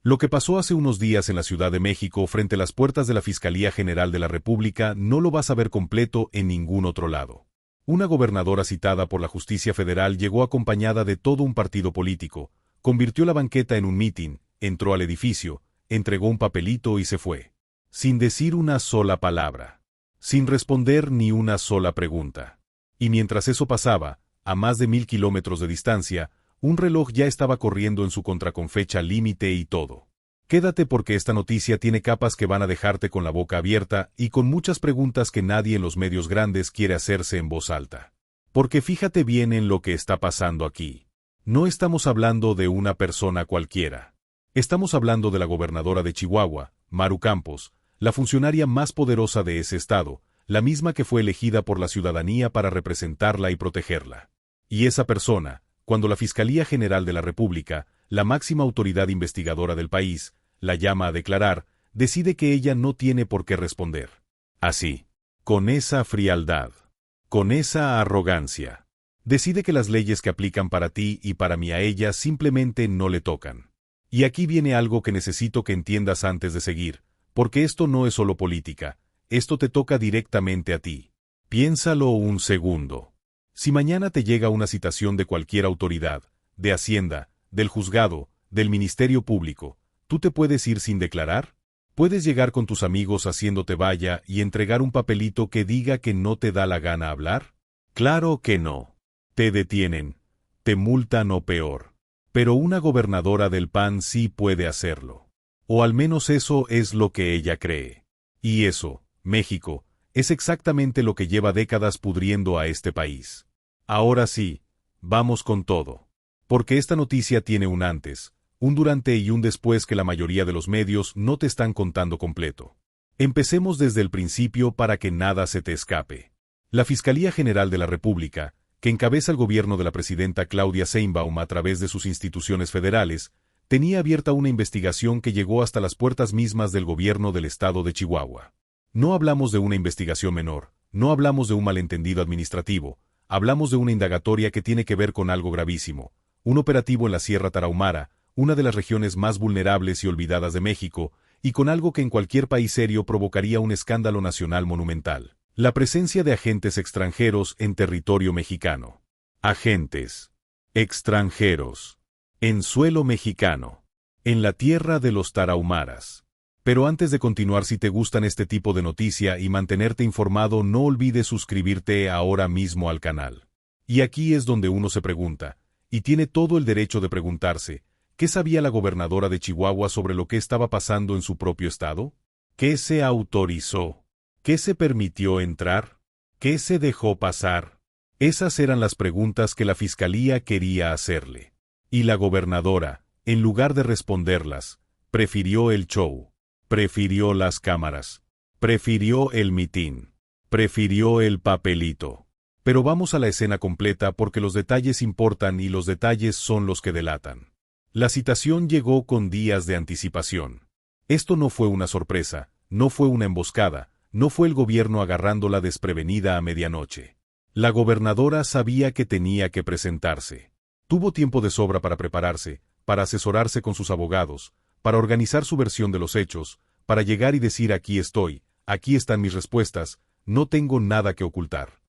Lo que pasó hace unos días en la Ciudad de México frente a las puertas de la Fiscalía General de la República no lo vas a ver completo en ningún otro lado. Una gobernadora citada por la Justicia Federal llegó acompañada de todo un partido político, convirtió la banqueta en un mitin, entró al edificio, entregó un papelito y se fue. Sin decir una sola palabra. Sin responder ni una sola pregunta. Y mientras eso pasaba, a más de 1000 kilómetros de distancia, un reloj ya estaba corriendo en su contra con fecha límite y todo. Quédate porque esta noticia tiene capas que van a dejarte con la boca abierta y con muchas preguntas que nadie en los medios grandes quiere hacerse en voz alta. Porque fíjate bien en lo que está pasando aquí. No estamos hablando de una persona cualquiera. Estamos hablando de la gobernadora de Chihuahua, Maru Campos, la funcionaria más poderosa de ese estado, la misma que fue elegida por la ciudadanía para representarla y protegerla. Y esa persona, cuando la Fiscalía General de la República, la máxima autoridad investigadora del país, la llama a declarar, decide que ella no tiene por qué responder. Así, con esa frialdad, con esa arrogancia, decide que las leyes que aplican para ti y para mí a ella simplemente no le tocan. Y aquí viene algo que necesito que entiendas antes de seguir, porque esto no es solo política, esto te toca directamente a ti. Piénsalo un segundo. Si mañana te llega una citación de cualquier autoridad, de Hacienda, del juzgado, del Ministerio Público, ¿tú te puedes ir sin declarar? ¿Puedes llegar con tus amigos haciéndote vaya y entregar un papelito que diga que no te da la gana hablar? Claro que no. Te detienen, te multan o peor. Pero una gobernadora del PAN sí puede hacerlo. O al menos eso es lo que ella cree. Y eso, México, es exactamente lo que lleva décadas pudriendo a este país. Ahora sí, vamos con todo. Porque esta noticia tiene un antes, un durante y un después que la mayoría de los medios no te están contando completo. Empecemos desde el principio para que nada se te escape. La Fiscalía General de la República, que encabeza el gobierno de la presidenta Claudia Sheinbaum a través de sus instituciones federales, tenía abierta una investigación que llegó hasta las puertas mismas del gobierno del estado de Chihuahua. No hablamos de una investigación menor, no hablamos de un malentendido administrativo, hablamos de una indagatoria que tiene que ver con algo gravísimo, un operativo en la Sierra Tarahumara, una de las regiones más vulnerables y olvidadas de México, y con algo que en cualquier país serio provocaría un escándalo nacional monumental: la presencia de agentes extranjeros en territorio mexicano. Agentes extranjeros en suelo mexicano, en la tierra de los tarahumaras. Pero antes de continuar, si te gustan este tipo de noticia y mantenerte informado, no olvides suscribirte ahora mismo al canal. Y aquí es donde uno se pregunta, y tiene todo el derecho de preguntarse, ¿qué sabía la gobernadora de Chihuahua sobre lo que estaba pasando en su propio estado? ¿Qué se autorizó? ¿Qué se permitió entrar? ¿Qué se dejó pasar? Esas eran las preguntas que la fiscalía quería hacerle. Y la gobernadora, en lugar de responderlas, prefirió el show. Prefirió las cámaras. Prefirió el mitin. Prefirió el papelito. Pero vamos a la escena completa porque los detalles importan y los detalles son los que delatan. La citación llegó con días de anticipación. Esto no fue una sorpresa, no fue una emboscada, no fue el gobierno agarrándola desprevenida a medianoche. La gobernadora sabía que tenía que presentarse. Tuvo tiempo de sobra para prepararse, para asesorarse con sus abogados, para organizar su versión de los hechos, para llegar y decir: aquí estoy, aquí están mis respuestas, no tengo nada que ocultar.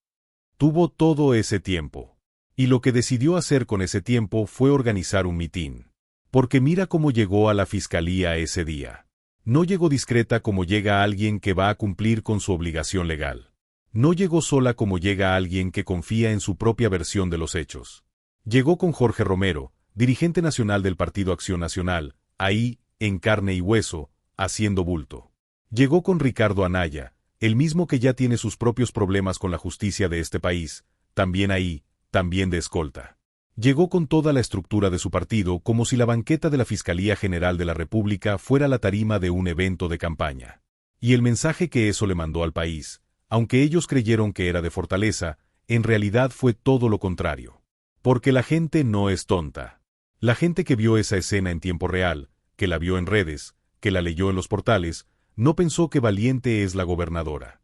Tuvo todo ese tiempo. Y lo que decidió hacer con ese tiempo fue organizar un mitin. Porque mira cómo llegó a la fiscalía ese día. No llegó discreta como llega alguien que va a cumplir con su obligación legal. No llegó sola como llega alguien que confía en su propia versión de los hechos. Llegó con Jorge Romero, dirigente nacional del Partido Acción Nacional, ahí, en carne y hueso, haciendo bulto. Llegó con Ricardo Anaya, el mismo que ya tiene sus propios problemas con la justicia de este país, también ahí, también de escolta. Llegó con toda la estructura de su partido como si la banqueta de la Fiscalía General de la República fuera la tarima de un evento de campaña. Y el mensaje que eso le mandó al país, aunque ellos creyeron que era de fortaleza, en realidad fue todo lo contrario. Porque la gente no es tonta. La gente que vio esa escena en tiempo real, que la vio en redes, que la leyó en los portales, no pensó que valiente es la gobernadora.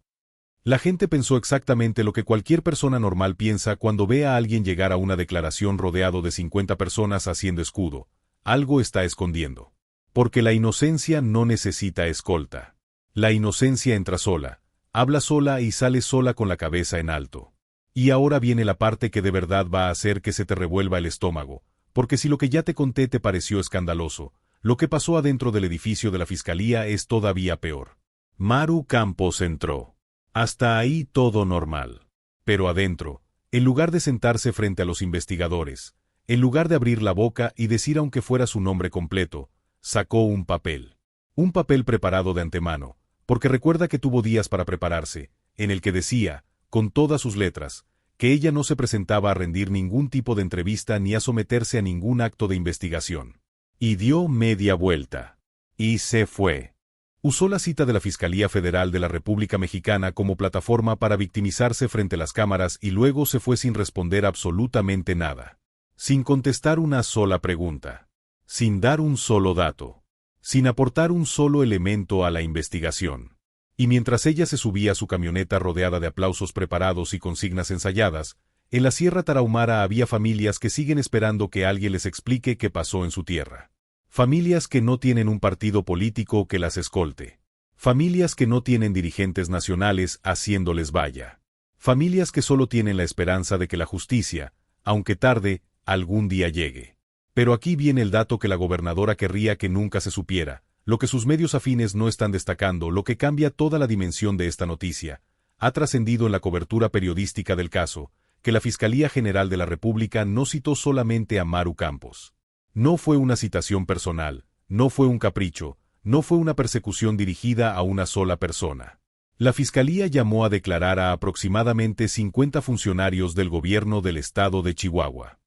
La gente pensó exactamente lo que cualquier persona normal piensa cuando ve a alguien llegar a una declaración rodeado de 50 personas haciendo escudo: algo está escondiendo. Porque la inocencia no necesita escolta. La inocencia entra sola, habla sola y sale sola con la cabeza en alto. Y ahora viene la parte que de verdad va a hacer que se te revuelva el estómago, porque si lo que ya te conté te pareció escandaloso, lo que pasó adentro del edificio de la fiscalía es todavía peor. Maru Campos entró. Hasta ahí todo normal. Pero adentro, en lugar de sentarse frente a los investigadores, en lugar de abrir la boca y decir aunque fuera su nombre completo, sacó un papel. Un papel preparado de antemano, porque recuerda que tuvo días para prepararse, en el que decía, con todas sus letras, que ella no se presentaba a rendir ningún tipo de entrevista ni a someterse a ningún acto de investigación. Y dio media vuelta. Y se fue. Usó la cita de la Fiscalía Federal de la República Mexicana como plataforma para victimizarse frente a las cámaras y luego se fue sin responder absolutamente nada. Sin contestar una sola pregunta. Sin dar un solo dato. Sin aportar un solo elemento a la investigación. Y mientras ella se subía a su camioneta rodeada de aplausos preparados y consignas ensayadas, en la Sierra Tarahumara había familias que siguen esperando que alguien les explique qué pasó en su tierra. Familias que no tienen un partido político que las escolte. Familias que no tienen dirigentes nacionales haciéndoles valla. Familias que solo tienen la esperanza de que la justicia, aunque tarde, algún día llegue. Pero aquí viene el dato que la gobernadora querría que nunca se supiera, lo que sus medios afines no están destacando, lo que cambia toda la dimensión de esta noticia. Ha trascendido en la cobertura periodística del caso, que la Fiscalía General de la República no citó solamente a Maru Campos. No fue una citación personal, no fue un capricho, no fue una persecución dirigida a una sola persona. La Fiscalía llamó a declarar a aproximadamente 50 funcionarios del gobierno del estado de Chihuahua.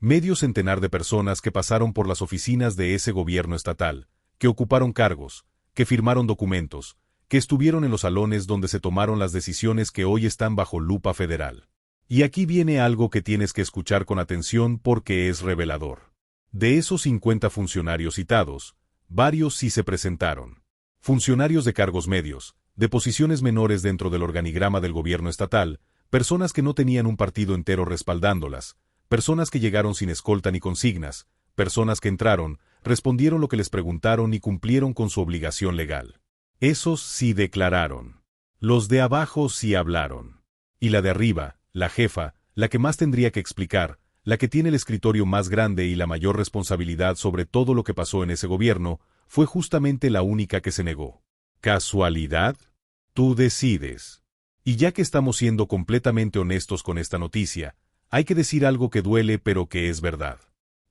Medio centenar de personas que pasaron por las oficinas de ese gobierno estatal, que ocuparon cargos, que firmaron documentos, que estuvieron en los salones donde se tomaron las decisiones que hoy están bajo lupa federal. Y aquí viene algo que tienes que escuchar con atención porque es revelador. De esos 50 funcionarios citados, varios sí se presentaron. Funcionarios de cargos medios, de posiciones menores dentro del organigrama del gobierno estatal, personas que no tenían un partido entero respaldándolas, personas que llegaron sin escolta ni consignas, personas que entraron, respondieron lo que les preguntaron y cumplieron con su obligación legal. Esos sí declararon. Los de abajo sí hablaron. Y la de arriba, la jefa, la que más tendría que explicar, la que tiene el escritorio más grande y la mayor responsabilidad sobre todo lo que pasó en ese gobierno, fue justamente la única que se negó. ¿Casualidad? Tú decides. Y ya que estamos siendo completamente honestos con esta noticia, hay que decir algo que duele pero que es verdad.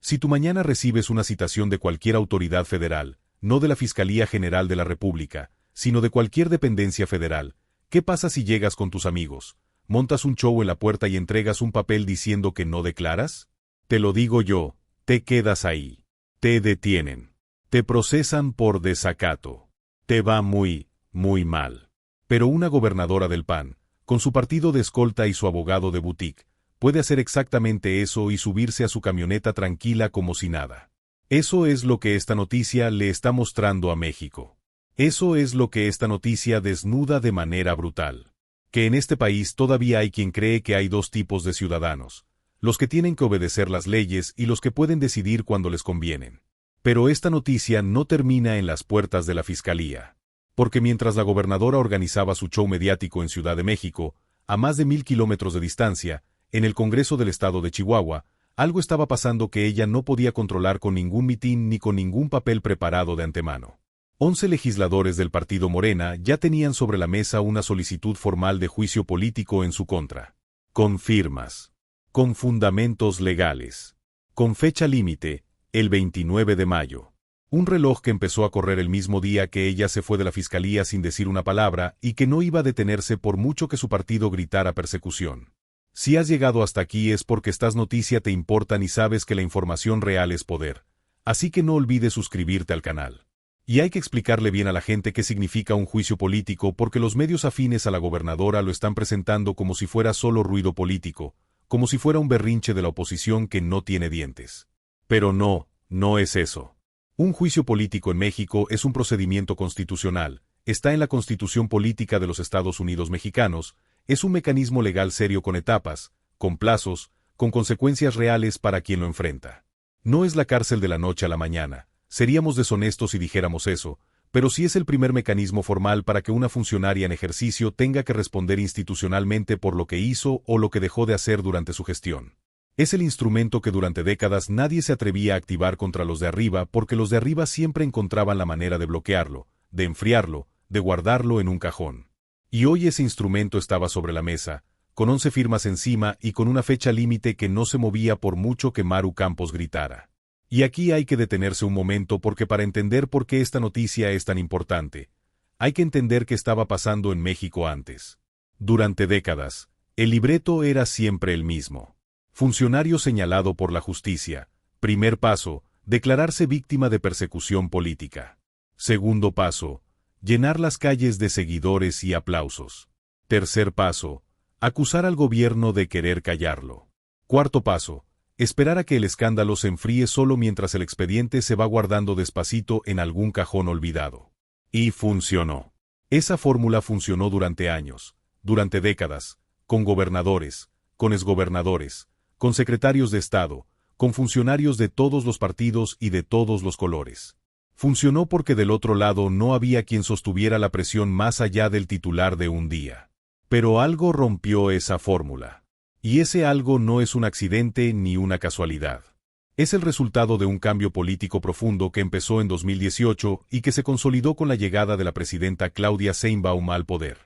Si tú mañana recibes una citación de cualquier autoridad federal, no de la Fiscalía General de la República, sino de cualquier dependencia federal, ¿qué pasa si llegas con tus amigos? ¿Montas un show en la puerta y entregas un papel diciendo que no declaras? Te lo digo yo, te quedas ahí. Te detienen. Te procesan por desacato. Te va muy, muy mal. Pero una gobernadora del PAN, con su partido de escolta y su abogado de boutique, puede hacer exactamente eso y subirse a su camioneta tranquila como si nada. Eso es lo que esta noticia le está mostrando a México. Eso es lo que esta noticia desnuda de manera brutal. Que en este país todavía hay quien cree que hay dos tipos de ciudadanos, los que tienen que obedecer las leyes y los que pueden decidir cuando les convienen. Pero esta noticia no termina en las puertas de la Fiscalía. Porque mientras la gobernadora organizaba su show mediático en Ciudad de México, a más de 1000 kilómetros de distancia, en el Congreso del Estado de Chihuahua, algo estaba pasando que ella no podía controlar con ningún mitin ni con ningún papel preparado de antemano. 11 legisladores del partido Morena ya tenían sobre la mesa una solicitud formal de juicio político en su contra. Con firmas. Con fundamentos legales. Con fecha límite, el 29 de mayo. Un reloj que empezó a correr el mismo día que ella se fue de la fiscalía sin decir una palabra y que no iba a detenerse por mucho que su partido gritara persecución. Si has llegado hasta aquí es porque estas noticias te importan y sabes que la información real es poder. Así que no olvides suscribirte al canal. Y hay que explicarle bien a la gente qué significa un juicio político porque los medios afines a la gobernadora lo están presentando como si fuera solo ruido político, como si fuera un berrinche de la oposición que no tiene dientes. Pero no, no es eso. Un juicio político en México es un procedimiento constitucional, está en la Constitución Política de los Estados Unidos Mexicanos, es un mecanismo legal serio con etapas, con plazos, con consecuencias reales para quien lo enfrenta. No es la cárcel de la noche a la mañana. Seríamos deshonestos si dijéramos eso, pero sí es el primer mecanismo formal para que una funcionaria en ejercicio tenga que responder institucionalmente por lo que hizo o lo que dejó de hacer durante su gestión. Es el instrumento que durante décadas nadie se atrevía a activar contra los de arriba porque los de arriba siempre encontraban la manera de bloquearlo, de enfriarlo, de guardarlo en un cajón. Y hoy ese instrumento estaba sobre la mesa, con 11 firmas encima y con una fecha límite que no se movía por mucho que Maru Campos gritara. Y aquí hay que detenerse un momento porque para entender por qué esta noticia es tan importante, hay que entender qué estaba pasando en México antes. Durante décadas, el libreto era siempre el mismo. Funcionario señalado por la justicia. Primer paso, declararse víctima de persecución política. Segundo paso, llenar las calles de seguidores y aplausos. Tercer paso, acusar al gobierno de querer callarlo. Cuarto paso, esperar a que el escándalo se enfríe solo mientras el expediente se va guardando despacito en algún cajón olvidado. Y funcionó. Esa fórmula funcionó durante años, durante décadas, con gobernadores, con exgobernadores, con secretarios de Estado, con funcionarios de todos los partidos y de todos los colores. Funcionó porque del otro lado no había quien sostuviera la presión más allá del titular de un día. Pero algo rompió esa fórmula. Y ese algo no es un accidente ni una casualidad. Es el resultado de un cambio político profundo que empezó en 2018 y que se consolidó con la llegada de la presidenta Claudia Sheinbaum al poder.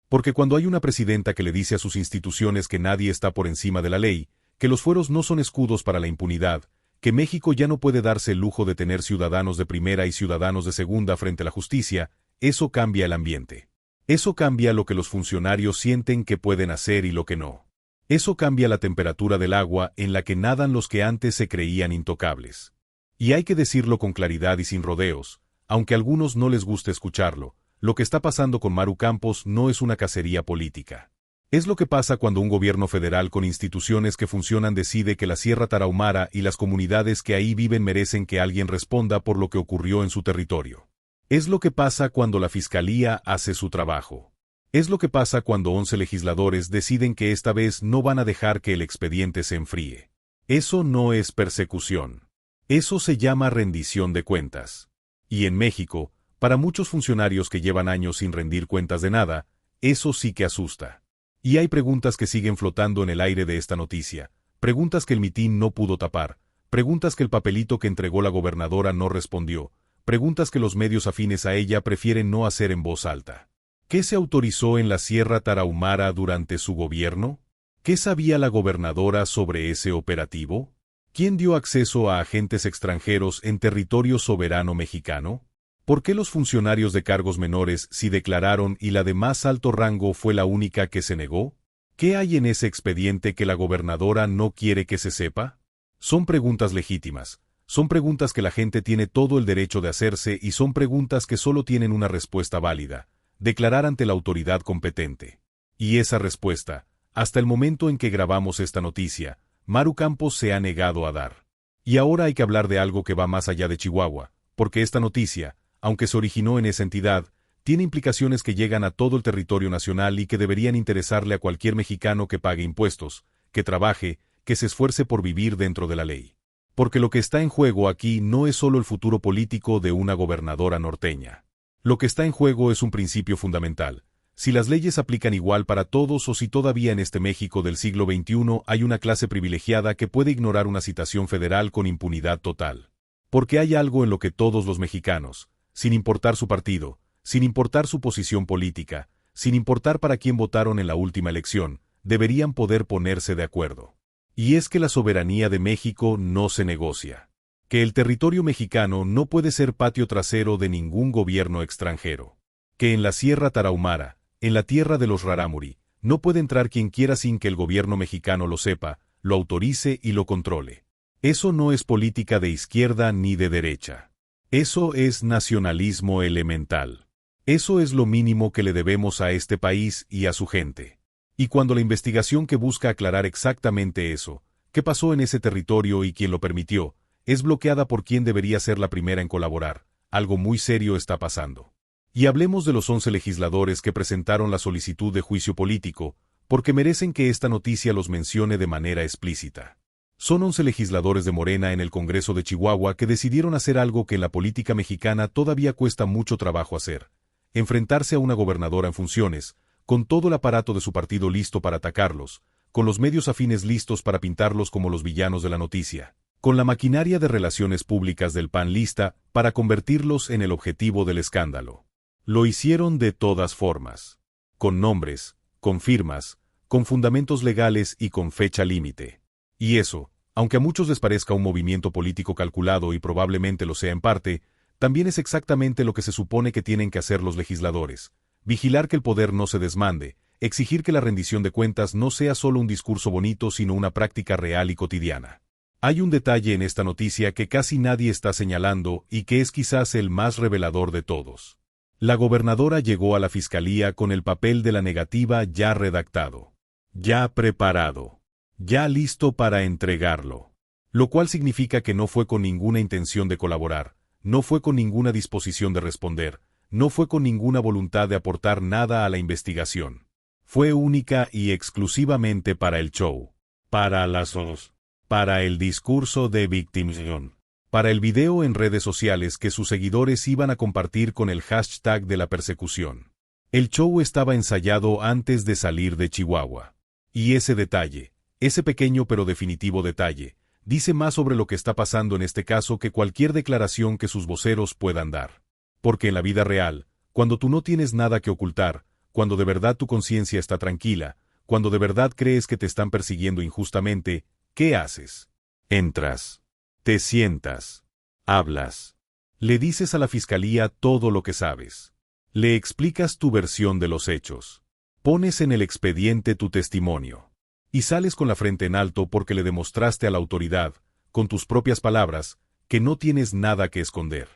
Porque cuando hay una presidenta que le dice a sus instituciones que nadie está por encima de la ley, que los fueros no son escudos para la impunidad, que México ya no puede darse el lujo de tener ciudadanos de primera y ciudadanos de segunda frente a la justicia, eso cambia el ambiente. Eso cambia lo que los funcionarios sienten que pueden hacer y lo que no. Eso cambia la temperatura del agua en la que nadan los que antes se creían intocables. Y hay que decirlo con claridad y sin rodeos, aunque a algunos no les guste escucharlo, lo que está pasando con Maru Campos no es una cacería política. Es lo que pasa cuando un gobierno federal con instituciones que funcionan decide que la Sierra Tarahumara y las comunidades que ahí viven merecen que alguien responda por lo que ocurrió en su territorio. Es lo que pasa cuando la Fiscalía hace su trabajo. Es lo que pasa cuando 11 legisladores deciden que esta vez no van a dejar que el expediente se enfríe. Eso no es persecución. Eso se llama rendición de cuentas. Y en México, para muchos funcionarios que llevan años sin rendir cuentas de nada, eso sí que asusta. Y hay preguntas que siguen flotando en el aire de esta noticia, preguntas que el mitin no pudo tapar, preguntas que el papelito que entregó la gobernadora no respondió, preguntas que los medios afines a ella prefieren no hacer en voz alta. ¿Qué se autorizó en la Sierra Tarahumara durante su gobierno? ¿Qué sabía la gobernadora sobre ese operativo? ¿Quién dio acceso a agentes extranjeros en territorio soberano mexicano? ¿Por qué los funcionarios de cargos menores sí declararon y la de más alto rango fue la única que se negó? ¿Qué hay en ese expediente que la gobernadora no quiere que se sepa? Son preguntas legítimas, son preguntas que la gente tiene todo el derecho de hacerse y son preguntas que solo tienen una respuesta válida: declarar ante la autoridad competente. Y esa respuesta, hasta el momento en que grabamos esta noticia, Maru Campos se ha negado a dar. Y ahora hay que hablar de algo que va más allá de Chihuahua, porque esta noticia, aunque se originó en esa entidad, tiene implicaciones que llegan a todo el territorio nacional y que deberían interesarle a cualquier mexicano que pague impuestos, que trabaje, que se esfuerce por vivir dentro de la ley. Porque lo que está en juego aquí no es solo el futuro político de una gobernadora norteña. Lo que está en juego es un principio fundamental: si las leyes aplican igual para todos o si todavía en este México del siglo XXI hay una clase privilegiada que puede ignorar una citación federal con impunidad total. Porque hay algo en lo que todos los mexicanos, sin importar su partido, sin importar su posición política, sin importar para quién votaron en la última elección, deberían poder ponerse de acuerdo. Y es que la soberanía de México no se negocia. Que el territorio mexicano no puede ser patio trasero de ningún gobierno extranjero. Que en la Sierra Tarahumara, en la tierra de los Rarámuri, no puede entrar quien quiera sin que el gobierno mexicano lo sepa, lo autorice y lo controle. Eso no es política de izquierda ni de derecha. Eso es nacionalismo elemental. Eso es lo mínimo que le debemos a este país y a su gente. Y cuando la investigación que busca aclarar exactamente eso, qué pasó en ese territorio y quién lo permitió, es bloqueada por quien debería ser la primera en colaborar, algo muy serio está pasando. Y hablemos de los 11 legisladores que presentaron la solicitud de juicio político, porque merecen que esta noticia los mencione de manera explícita. Son 11 legisladores de Morena en el Congreso de Chihuahua que decidieron hacer algo que en la política mexicana todavía cuesta mucho trabajo hacer: enfrentarse a una gobernadora en funciones, con todo el aparato de su partido listo para atacarlos, con los medios afines listos para pintarlos como los villanos de la noticia, con la maquinaria de relaciones públicas del PAN lista para convertirlos en el objetivo del escándalo. Lo hicieron de todas formas, con nombres, con firmas, con fundamentos legales y con fecha límite. Y eso, aunque a muchos les parezca un movimiento político calculado y probablemente lo sea en parte, también es exactamente lo que se supone que tienen que hacer los legisladores: vigilar que el poder no se desmande, exigir que la rendición de cuentas no sea solo un discurso bonito sino una práctica real y cotidiana. Hay un detalle en esta noticia que casi nadie está señalando y que es quizás el más revelador de todos. La gobernadora llegó a la fiscalía con el papel de la negativa ya redactado, ya preparado, ya listo para entregarlo. Lo cual significa que no fue con ninguna intención de colaborar, no fue con ninguna disposición de responder, no fue con ninguna voluntad de aportar nada a la investigación. Fue única y exclusivamente para el show, para las dos, para el discurso de victimización, para el video en redes sociales que sus seguidores iban a compartir con el hashtag de la persecución. El show estaba ensayado antes de salir de Chihuahua. Y ese detalle, ese pequeño pero definitivo detalle, dice más sobre lo que está pasando en este caso que cualquier declaración que sus voceros puedan dar. Porque en la vida real, cuando tú no tienes nada que ocultar, cuando de verdad tu conciencia está tranquila, cuando de verdad crees que te están persiguiendo injustamente, ¿qué haces? Entras. Te sientas. Hablas. Le dices a la fiscalía todo lo que sabes. Le explicas tu versión de los hechos. Pones en el expediente tu testimonio. Y sales con la frente en alto porque le demostraste a la autoridad, con tus propias palabras, que no tienes nada que esconder.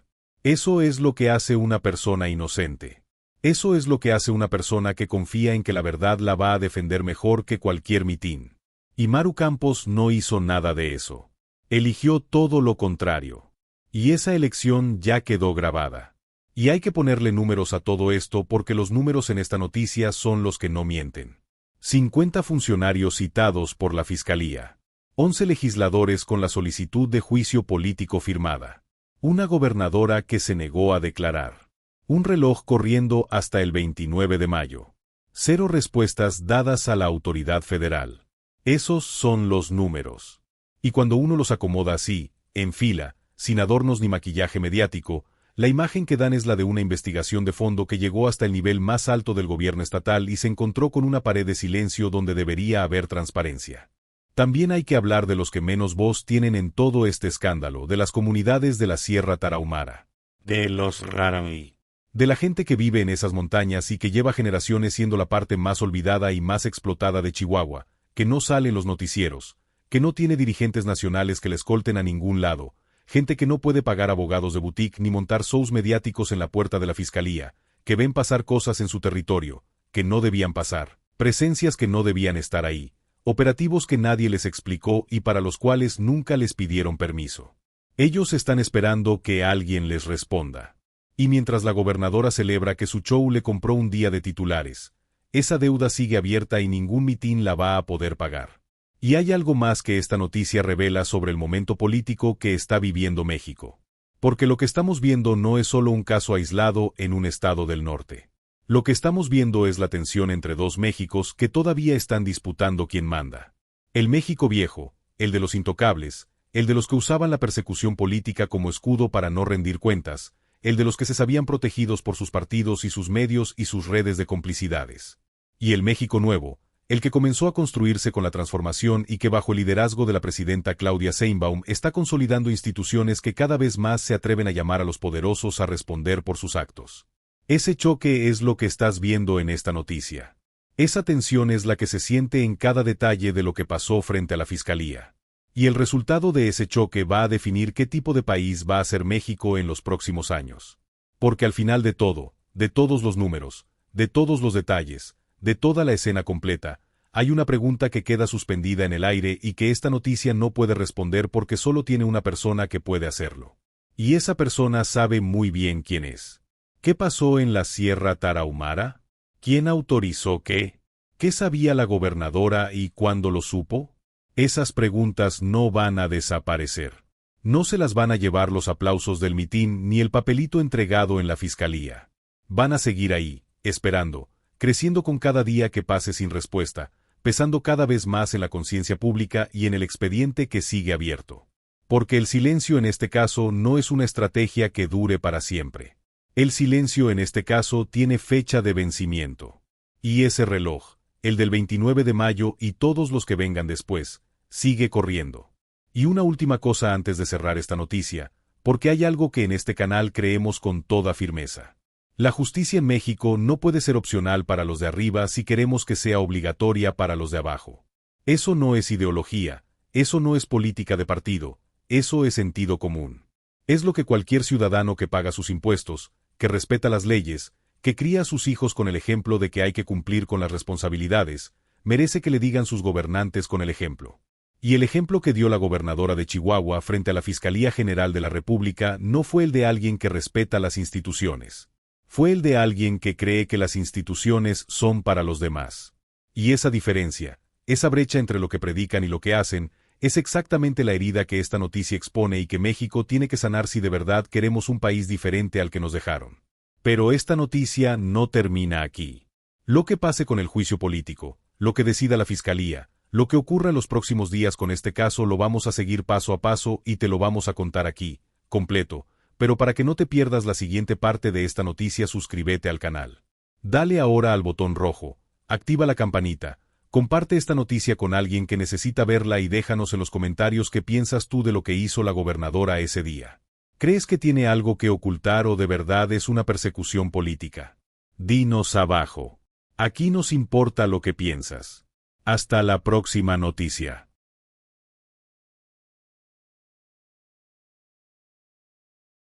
Eso es lo que hace una persona inocente. Eso es lo que hace una persona que confía en que la verdad la va a defender mejor que cualquier mitin. Y Maru Campos no hizo nada de eso. Eligió todo lo contrario. Y esa elección ya quedó grabada. Y hay que ponerle números a todo esto porque los números en esta noticia son los que no mienten. 50 funcionarios citados por la Fiscalía. 11 legisladores con la solicitud de juicio político firmada. Una gobernadora que se negó a declarar. Un reloj corriendo hasta el 29 de mayo. 0 respuestas dadas a la autoridad federal. Esos son los números. Y cuando uno los acomoda así, en fila, sin adornos ni maquillaje mediático, la imagen que dan es la de una investigación de fondo que llegó hasta el nivel más alto del gobierno estatal y se encontró con una pared de silencio donde debería haber transparencia. También hay que hablar de los que menos voz tienen en todo este escándalo, de las comunidades de la Sierra Tarahumara. De los Rarámuri. De la gente que vive en esas montañas y que lleva generaciones siendo la parte más olvidada y más explotada de Chihuahua, que no sale en los noticieros, que no tiene dirigentes nacionales que le escolten a ningún lado, gente que no puede pagar abogados de boutique ni montar shows mediáticos en la puerta de la fiscalía, que ven pasar cosas en su territorio, que no debían pasar, presencias que no debían estar ahí, operativos que nadie les explicó y para los cuales nunca les pidieron permiso. Ellos están esperando que alguien les responda. Y mientras la gobernadora celebra que su show le compró un día de titulares, esa deuda sigue abierta y ningún mitin la va a poder pagar. Y hay algo más que esta noticia revela sobre el momento político que está viviendo México. Porque lo que estamos viendo no es solo un caso aislado en un estado del norte. Lo que estamos viendo es la tensión entre dos Méxicos que todavía están disputando quién manda. El México viejo, el de los intocables, el de los que usaban la persecución política como escudo para no rendir cuentas, el de los que se sabían protegidos por sus partidos y sus medios y sus redes de complicidades. Y el México nuevo, el que comenzó a construirse con la transformación y que bajo el liderazgo de la presidenta Claudia Sheinbaum está consolidando instituciones que cada vez más se atreven a llamar a los poderosos a responder por sus actos. Ese choque es lo que estás viendo en esta noticia. Esa tensión es la que se siente en cada detalle de lo que pasó frente a la Fiscalía. Y el resultado de ese choque va a definir qué tipo de país va a ser México en los próximos años. Porque al final de todo, de todos los números, de todos los detalles, de toda la escena completa, hay una pregunta que queda suspendida en el aire y que esta noticia no puede responder porque solo tiene una persona que puede hacerlo. Y esa persona sabe muy bien quién es. ¿Qué pasó en la Sierra Tarahumara? ¿Quién autorizó qué? ¿Qué sabía la gobernadora y cuándo lo supo? Esas preguntas no van a desaparecer. No se las van a llevar los aplausos del mitin ni el papelito entregado en la fiscalía. Van a seguir ahí, esperando, creciendo con cada día que pase sin respuesta, pesando cada vez más en la conciencia pública y en el expediente que sigue abierto. Porque el silencio en este caso no es una estrategia que dure para siempre. El silencio en este caso tiene fecha de vencimiento. Y ese reloj, el del 29 de mayo y todos los que vengan después, sigue corriendo. Y una última cosa antes de cerrar esta noticia, porque hay algo que en este canal creemos con toda firmeza. La justicia en México no puede ser opcional para los de arriba si queremos que sea obligatoria para los de abajo. Eso no es ideología, eso no es política de partido, eso es sentido común. Es lo que cualquier ciudadano que paga sus impuestos, que respeta las leyes, que cría a sus hijos con el ejemplo de que hay que cumplir con las responsabilidades, merece que le digan sus gobernantes con el ejemplo. Y el ejemplo que dio la gobernadora de Chihuahua frente a la Fiscalía General de la República no fue el de alguien que respeta las instituciones. Fue el de alguien que cree que las instituciones son para los demás. Y esa diferencia, esa brecha entre lo que predican y lo que hacen, es exactamente la herida que esta noticia expone y que México tiene que sanar si de verdad queremos un país diferente al que nos dejaron. Pero esta noticia no termina aquí. Lo que pase con el juicio político, lo que decida la Fiscalía, lo que ocurra en los próximos días con este caso lo vamos a seguir paso a paso y te lo vamos a contar aquí, completo, pero para que no te pierdas la siguiente parte de esta noticia suscríbete al canal. Dale ahora al botón rojo, activa la campanita, comparte esta noticia con alguien que necesita verla y déjanos en los comentarios qué piensas tú de lo que hizo la gobernadora ese día. ¿Crees que tiene algo que ocultar o de verdad es una persecución política? Dinos abajo. Aquí nos importa lo que piensas. Hasta la próxima noticia.